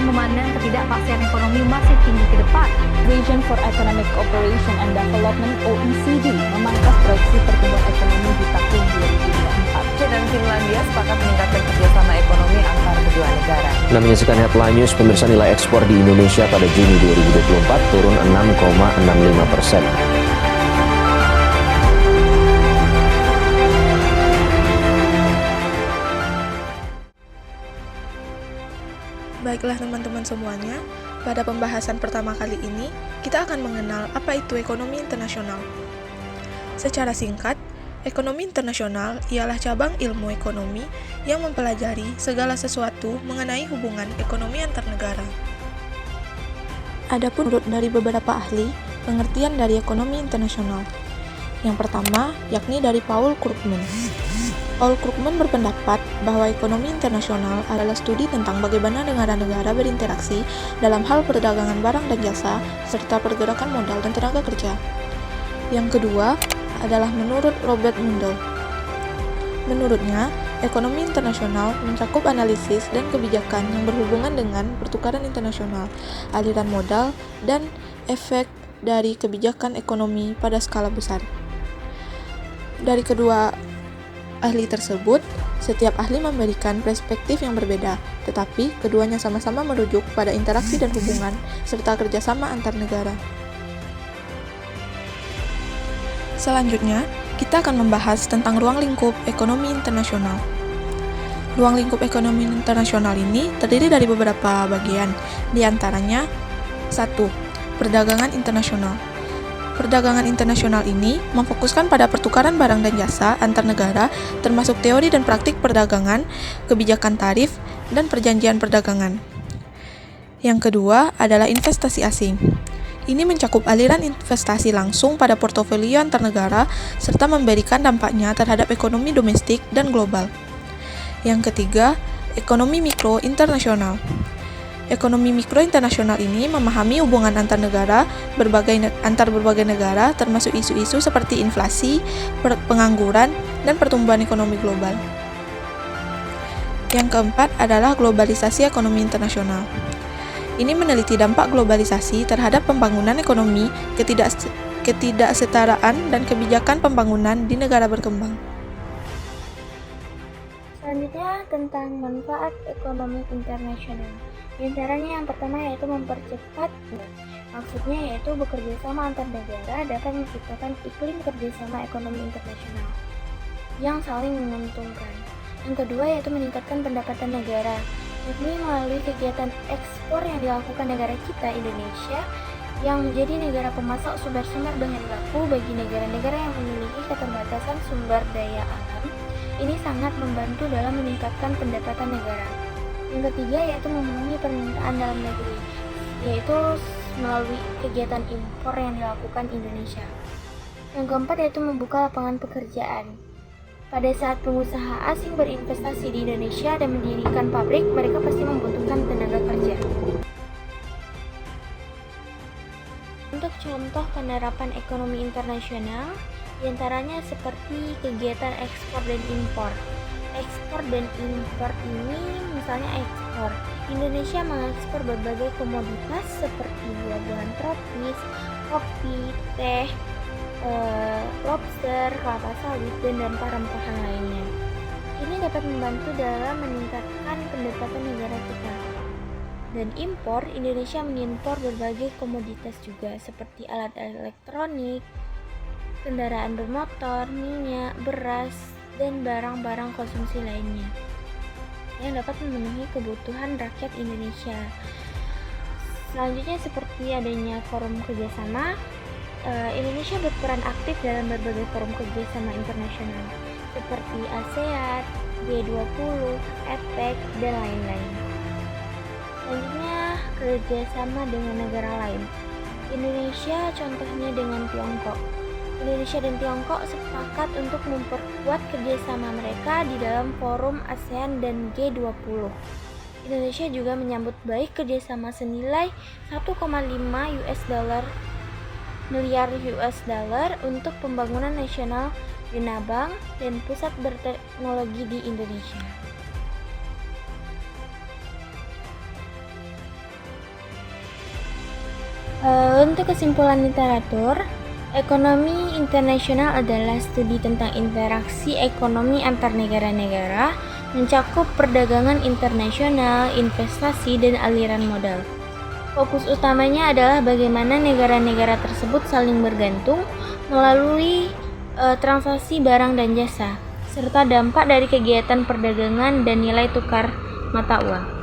memandang ketidakpastian ekonomi masih tinggi ke depan. Region for Economic Cooperation and Development (OECD) memangkas proyeksi pertumbuhan ekonomi di tahun 2024. Dan Finlandia sepakat meningkatkan kerjasama ekonomi antar kedua negara. Anda menyaksikan Headline News, pemirsa. Nilai ekspor di Indonesia pada Juni 2024 turun 6,65%. Baiklah teman-teman semuanya, pada pembahasan pertama kali ini, kita akan mengenal apa itu ekonomi internasional. Secara singkat, ekonomi internasional ialah cabang ilmu ekonomi yang mempelajari segala sesuatu mengenai hubungan ekonomi antar negara. Adapun menurut dari beberapa ahli, pengertian dari ekonomi internasional. Yang pertama, yakni dari Paul Krugman. Paul Krugman berpendapat bahwa ekonomi internasional adalah studi tentang bagaimana negara-negara berinteraksi dalam hal perdagangan barang dan jasa, serta pergerakan modal dan tenaga kerja. Yang kedua adalah menurut Robert Mundell. Menurutnya, ekonomi internasional mencakup analisis dan kebijakan yang berhubungan dengan pertukaran internasional, aliran modal, dan efek dari kebijakan ekonomi pada skala besar. Dari kedua ahli tersebut, setiap ahli memberikan perspektif yang berbeda, tetapi keduanya sama-sama merujuk pada interaksi dan hubungan, serta kerjasama antar negara. Selanjutnya, kita akan membahas tentang ruang lingkup ekonomi internasional. Ruang lingkup ekonomi internasional ini terdiri dari beberapa bagian, di antaranya 1. Perdagangan internasional. Perdagangan internasional ini memfokuskan pada pertukaran barang dan jasa antar negara, termasuk teori dan praktik perdagangan, kebijakan tarif, dan perjanjian perdagangan. Yang kedua adalah investasi asing. Ini mencakup aliran investasi langsung pada portofolio antar negara, serta memberikan dampaknya terhadap ekonomi domestik dan global. Yang ketiga, ekonomi mikro internasional. Ekonomi mikro internasional ini memahami hubungan antar negara, antar berbagai negara, termasuk isu-isu seperti inflasi, pengangguran, dan pertumbuhan ekonomi global. Yang keempat adalah globalisasi ekonomi internasional. Ini meneliti dampak globalisasi terhadap pembangunan ekonomi, ketidaksetaraan, dan kebijakan pembangunan di negara berkembang. Selanjutnya tentang manfaat ekonomi internasional. Di antaranya yang pertama yaitu mempercepat, maksudnya yaitu bekerja sama antar negara dapat menciptakan iklim kerjasama ekonomi internasional yang saling menguntungkan. Yang kedua yaitu meningkatkan pendapatan negara, yakni melalui kegiatan ekspor yang dilakukan negara kita, Indonesia, yang menjadi negara pemasok sumber-sumber bahan baku bagi negara-negara yang memiliki keterbatasan sumber daya alam. Ini sangat membantu dalam meningkatkan pendapatan negara. Yang ketiga yaitu memenuhi permintaan dalam negeri, yaitu melalui kegiatan impor yang dilakukan Indonesia. Yang keempat yaitu membuka lapangan pekerjaan. Pada saat pengusaha asing berinvestasi di Indonesia dan mendirikan pabrik, mereka pasti membutuhkan tenaga kerja. Untuk contoh penerapan ekonomi internasional, diantaranya seperti kegiatan ekspor dan impor. Ekspor dan impor ini misalnya ekspor. Indonesia mengekspor berbagai komoditas seperti buah-buahan tropis, kopi, teh, lobster, kelapa sawit, dan rempah-rempahan lainnya. Ini dapat membantu dalam meningkatkan pendapatan negara kita. Dan impor, Indonesia mengimpor berbagai komoditas juga seperti alat elektronik, kendaraan bermotor, minyak, beras, dan barang-barang konsumsi lainnya yang dapat memenuhi kebutuhan rakyat Indonesia. Selanjutnya seperti adanya forum kerjasama, Indonesia berperan aktif dalam berbagai forum kerjasama internasional seperti ASEAN, G20, APEC, dan lain-lain. Selanjutnya kerjasama dengan negara lain. Indonesia contohnya dengan Tiongkok. Indonesia dan Tiongkok sepakat untuk memperkuat kerjasama mereka di dalam forum ASEAN dan G20. Indonesia juga menyambut baik kerjasama senilai 1,5 miliar US dollar untuk pembangunan nasional Dana Bank dan pusat berteknologi di Indonesia. Untuk kesimpulan literatur, ekonomi internasional adalah studi tentang interaksi ekonomi antar negara-negara, mencakup perdagangan internasional, investasi, dan aliran modal. Fokus utamanya adalah bagaimana negara-negara tersebut saling bergantung melalui transaksi barang dan jasa, serta dampak dari kegiatan perdagangan dan nilai tukar mata uang.